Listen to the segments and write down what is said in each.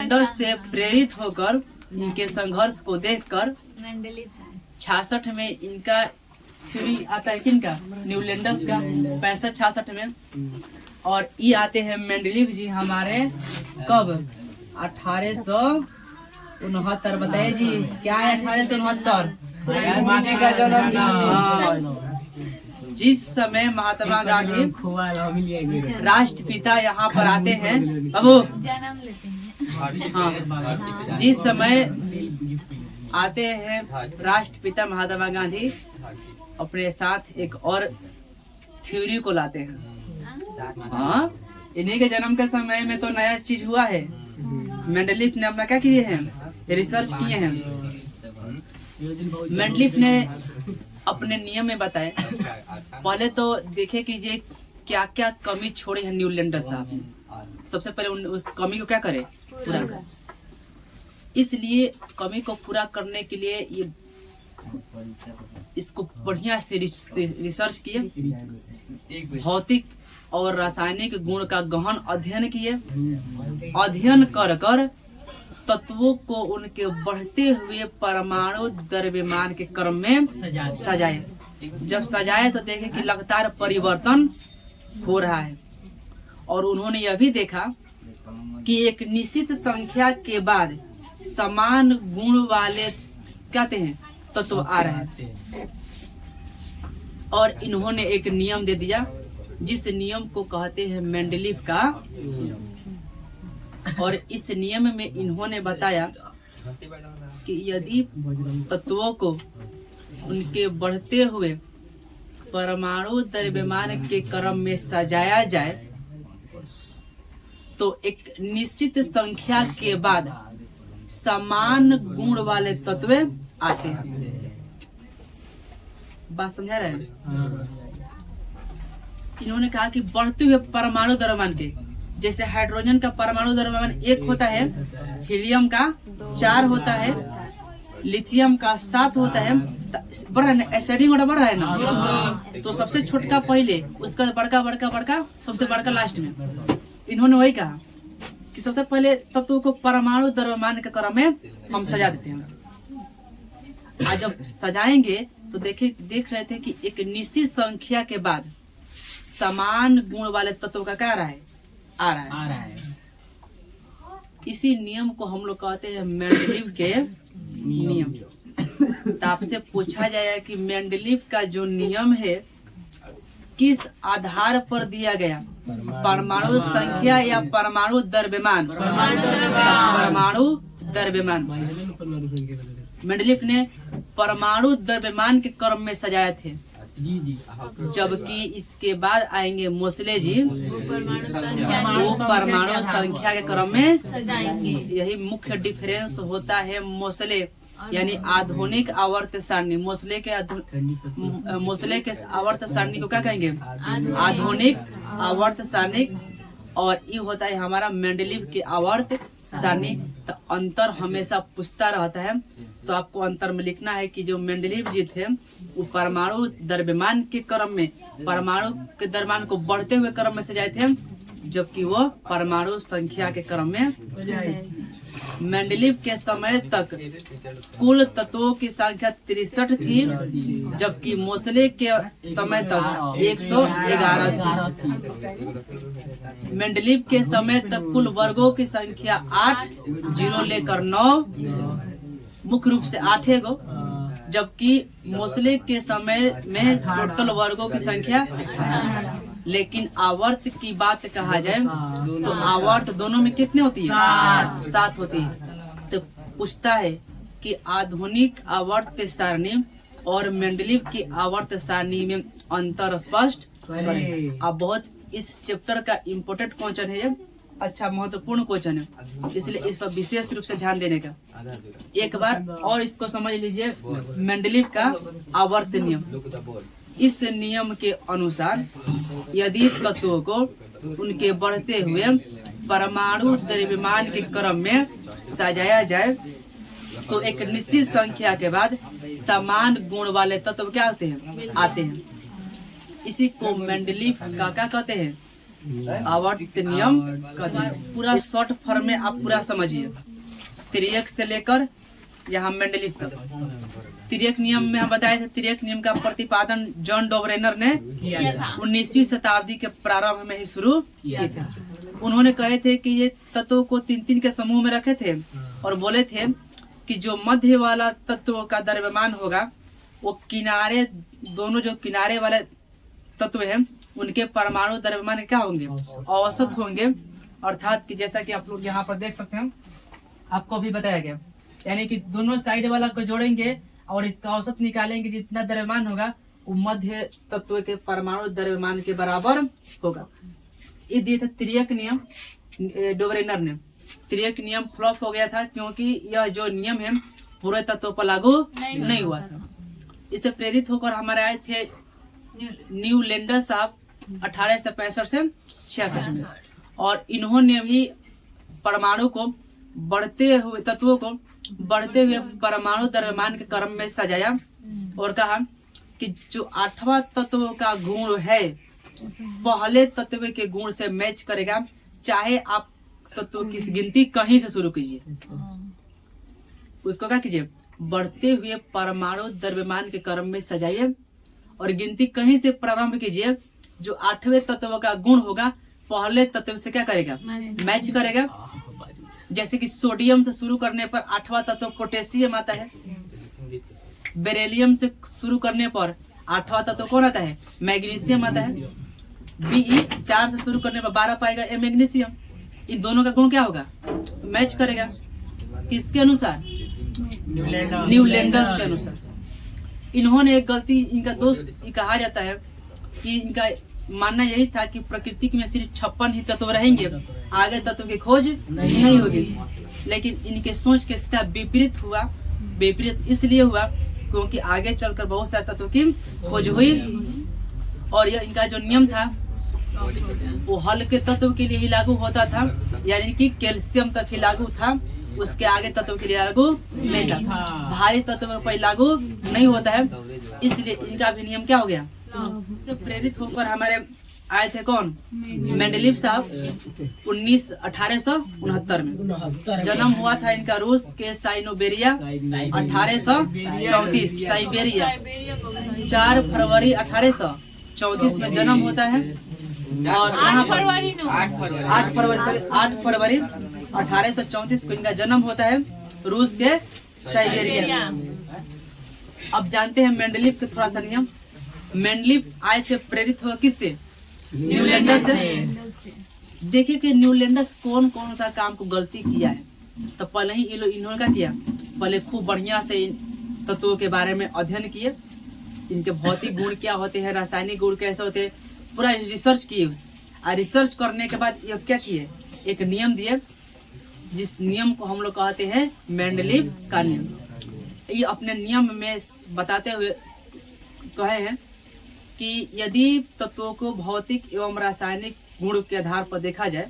Mendeleev से प्रेरित होकर इनके संघर्ष को देखकर 66 में इनका थ्योरी आता है किनका, न्यूलैंडर्स का 65-66 में। और ये आते हैं मेंडेलिफ जी हमारे कब, 1869। बताइए जी क्या है 1869? जिस समय महात्मा गांधी राष्ट्रपिता यहाँ पर आते हैं बाबू, हाँ, जिस समय आते हैं राष्ट्रपिता महात्मा गांधी अपने साथ एक और थ्योरी को लाते हैं। हाँ, इन्हीं के जन्म के समय में तो नया चीज हुआ है। मेंडेलिफ ने अपना क्या किए हैं, रिसर्च किए हैं। मेंडेलिफ ने अपने नियम में बताए, पहले तो देखे कीजिए क्या क्या कमी छोड़े हैं न्यूलैंडर साहब। सबसे पहले उस कमी को क्या करे, पूरा करे। इसलिए कमी को पूरा करने के लिए ये इसको बढ़िया से रिसर्च किए, भौतिक और रासायनिक गुण का गहन अध्ययन किए। अध्ययन कर कर तत्वों को उनके बढ़ते हुए परमाणु द्रव्यमान के क्रम में सजाए। जब सजाए तो देखे कि लगातार परिवर्तन हो रहा है। और उन्होंने यह भी देखा कि एक निश्चित संख्या के बाद समान गुण वाले कहते हैं तत्व आ रहे हैं। और इन्होंने एक नियम दे दिया, जिस नियम को कहते हैं मेंडेलिफ का। और इस नियम में इन्होंने बताया कि यदि तत्वों को उनके बढ़ते हुए परमाणु द्रव्यमान के क्रम में सजाया जाए तो एक निश्चित संख्या के बाद समान गुण वाले तत्व आते हैं। बात समझा रहे हैं? इन्होंने कहा कि बढ़ते हुए परमाणु द्रव्यमान के, जैसे हाइड्रोजन का परमाणु द्रव्यमान 1 होता है, हीलियम का 4 होता है, लिथियम का 7 होता है, बढ़ रहा है ना, एसिडिंग बढ़ रहा है ना। तो सबसे छोटका पहले, उसका बड़का बड़का बड़का, सबसे बड़का लास्ट में। इन्होंने वही कहा कि सबसे पहले तत्वों को परमाणु द्रव्यमान के क्रम में हम सजा देते हैं। आज जब सजाएंगे तो देख रहे थे कि एक निश्चित संख्या के बाद समान गुण वाले तत्वों का क्या आ रहा है। इसी नियम को हम लोग कहते हैं मेंडेलिफ के नियम। तो आपसे पूछा जाएगा कि मेंडेलिफ का जो नियम है किस आधार पर दिया गया, परमाणु संख्या या परमाणु द्रव्यमान? परमाणु द्रव्यमान। मेंडेलिफ ने परमाणु द्रव्यमान के क्रम में सजाए थे, जबकि इसके बाद आएंगे मोसले जी, वो परमाणु संख्या के क्रम में सजाएंगे। यही मुख्य डिफरेंस होता है मोसले यानी आधुनिक आवर्त सारणी। मोसले के आवर्त सारणी को क्या कहेंगे, आधुनिक आवर्त सारणी। और ये होता है हमारा मेंडेलिफ के आवर्त सारणी। तो अंतर हमेशा पूछता रहता है, तो आपको अंतर में लिखना है कि जो मेंडेलिफ जी थे वो परमाणु द्रव्यमान के क्रम में, परमाणु के द्रव्यमान को बढ़ते हुए क्रम में सजाए थे, जबकि वो परमाणु संख्या के क्रम में। मेंडेलिफ के समय तक कुल तत्वों की संख्या 63 थी, जबकि मोसले के समय तक 111 थी। मेंडेलिफ के समय तक कुल वर्गों की संख्या 8, 0 लेकर 9, मुख्य रूप से 8 गो, जबकि मोसले के समय में टोटल वर्गों की संख्या। लेकिन आवर्त की बात कहा जाए तो आवर्त दोनों में कितने होती है, 7 होती है। तो पूछता है कि आधुनिक आवर्त सारणी और मेंडेलिफ की आवर्त सारणी में अंतर स्पष्ट करें। अब बहुत इस चैप्टर का इम्पोर्टेंट क्वेश्चन है, ये अच्छा महत्वपूर्ण क्वेश्चन है, इसलिए इस पर विशेष रूप से ध्यान देने का। एक बार और इसको समझ लीजिए, मेंडेलिफ का आवर्त नियम। इस नियम के अनुसार यदि तत्वों को उनके बढ़ते हुए परमाणु द्रव्यमान के क्रम में सजाया जाए तो एक निश्चित संख्या के बाद समान गुण वाले तत्व क्या होते हैं, आते हैं। इसी को मेंडेलिफ का क्या कहते हैं, आवर्त नियम का पूरा शॉर्ट फॉर्म में आप पूरा समझिए। तिर्यक से लेकर यहाँ मेंडलीव तक। तिर्यक नियम में हम बताए थे, तिर्यक नियम का प्रतिपादन जॉन डोबरेनर ने 19वीं शताब्दी के प्रारंभ में ही शुरू किया था। उन्होंने कहे थे कि ये तत्वों को 3-3 के समूह में रखे थे और बोले थे कि जो मध्य वाला तत्व का द्रव्यमान होगा वो किनारे, दोनों जो किनारे वाले तत्व हैं उनके परमाणु द्रव्यमान क्या होंगे, औसत होंगे। अर्थात कि जैसा कि आप लोग यहाँ पर देख सकते हैं, आपको भी बताया गया, यानी कि दोनों साइड वाला को जोड़ेंगे और इसका औसत निकालेंगे, जितना द्रव्यमान होगा वो मध्य तत्व के परमाणु द्रव्यमान के बराबर होगा। ये दिया था तिर्यक नियम डोबरेनर ने। तिर्यक नियम फ्लॉप हो गया था क्योंकि यह जो नियम है पूरे तत्वों पर लागू नहीं हुआ था। इससे प्रेरित होकर हमारे आए थे न्यूलैंडर साहब 1865 से 66 में, और इन्होंने भी परमाणु को बढ़ते हुए तत्वों को बढ़ते हुए परमाणु द्रव्यमान के क्रम में सजाया और कहा कि जो 8वां तत्व का गुण है पहले तत्व के गुण से मैच करेगा, चाहे आप तत्व की गिनती कहीं से शुरू कीजिए। उसको क्या कीजिए, बढ़ते हुए परमाणु द्रव्यमान के क्रम में सजाइए और गिनती कहीं से प्रारंभ कीजिए। जो 8वें तत्व का गुण होगा पहले तत्व से क्या करेगा, मैच करेगा। जैसे कि सोडियम से शुरू करने पर 8वां तत्व पोटेशियम आता है, बेरिलियम से शुरू करने पर 8वां तत्व कौन आता है, मैग्नीशियम आता है। Be4 से शुरू करने पर 12 पाएगा मैग्नीशियम। इन दोनों का गुण क्या होगा, मैच करेगा। किसके अनुसार, न्यूलैंडर्स के अनुसार। इन्होंने एक गलती, इनका दोष कहा जाता है कि इनका मानना यही था कि प्रकृति में सिर्फ 56 ही तत्व रहेंगे, आगे तत्व की खोज नहीं होगी। लेकिन इनके सोच के सीधा विपरीत हुआ। विपरीत इसलिए हुआ क्योंकि आगे चलकर बहुत सारे तत्वों की खोज हुई और यह इनका जो नियम था वो हल्के तत्व के लिए ही लागू होता था, यानी कि कैल्शियम तक ही लागू था, उसके आगे तत्व के लिए लागू नहीं था। भारी तत्व पर लागू नहीं होता है, इसलिए इनका भी नियम क्या हो गया। से प्रेरित होकर हमारे आए थे कौन, मेंडलीव साहब 1869 में। जन्म हुआ था इनका रूस के साइनोबेरिया 1834 साइबेरिया। 4 फरवरी 1834 में जन्म होता है और 8 फरवरी 1834 को इनका जन्म होता है रूस के साइबेरिया। अब जानते हैं मेंडलीव के थोड़ा सा नियम। मेंडलीव आए थे प्रेरित हो किससे, न्यूलैंडर से। देखिए कि न्यूलैंडर्स कौन कौन सा काम को गलती किया है, तो पहले ही इन्होंने क्या किया, पहले खूब बढ़िया से तत्वों के बारे में अध्ययन किए, इनके भौतिक गुण क्या होते हैं, रासायनिक गुण कैसे होते हैं, पूरा रिसर्च किए। और रिसर्च करने के बाद ये क्या किए, एक नियम दिए, जिस नियम को हम लोग कहते हैं मेंडलीव का नियम। ये अपने नियम में बताते हुए कहे हैं कि यदि तत्वों को भौतिक एवं रासायनिक गुण के आधार पर देखा जाए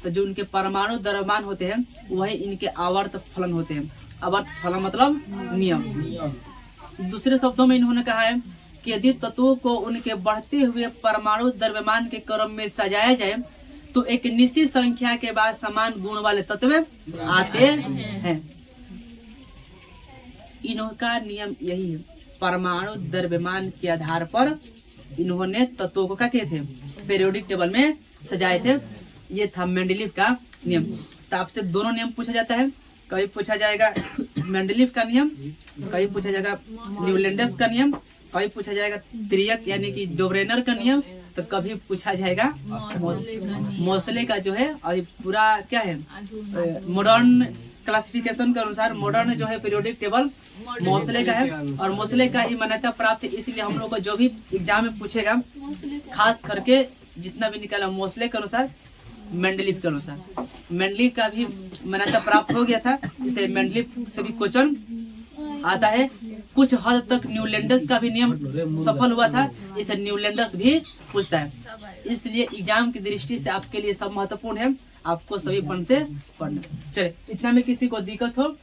तो जो उनके परमाणु द्रव्यमान होते हैं वही इनके आवर्त फलन होते हैं। आवर्त फलन मतलब नियम। दूसरे शब्दों में इन्होंने कहा है कि यदि तत्वों को उनके बढ़ते हुए परमाणु द्रव्यमान के क्रम में सजाया जाए तो एक निश्चित संख्या के बाद समान गुण वाले तत्व आते हैं। इनका नियम यही है, परमाणु द्रव्यमान के आधार पर इन्होंने तत्वों को क्या किए थे, पीरियोडिक टेबल में सजाए थे। ये था मेंडलीव का नियम। तो आपसे दोनों नियम पूछा जाता है, कभी पूछा जाएगा मेंडलीव का नियम, कभी पूछा जाएगा न्यूलैंडर्स का नियम, कभी पूछा जाएगा तिर्यक यानी कि डोबरेनर का नियम, तो कभी पूछा जाएगा मोसले का जो है। और पूरा क्या है, मॉडर्न क्लासिफिकेशन के अनुसार मॉडर्न जो है पीरियोडिक टेबल मोसले का है और मोसले का ही मान्यता प्राप्त है। इसलिए हम लोग को जो भी एग्जाम में पूछेगा खास करके जितना भी निकाला मोसले के अनुसार, मेंडलीव के अनुसार। मेंडलीव का भी मान्यता प्राप्त हो गया था, इसलिए मेंडलीव से भी क्वेश्चन आता है। कुछ हद तक न्यूलैंडर्स का भी नियम सफल हुआ था, इसे न्यूलैंडर्स भी पूछता है। इसलिए एग्जाम की दृष्टि से आपके लिए सब महत्वपूर्ण है, आपको सभी पढ़ से पढ़ना। चले, इतना में किसी को दिक्कत हो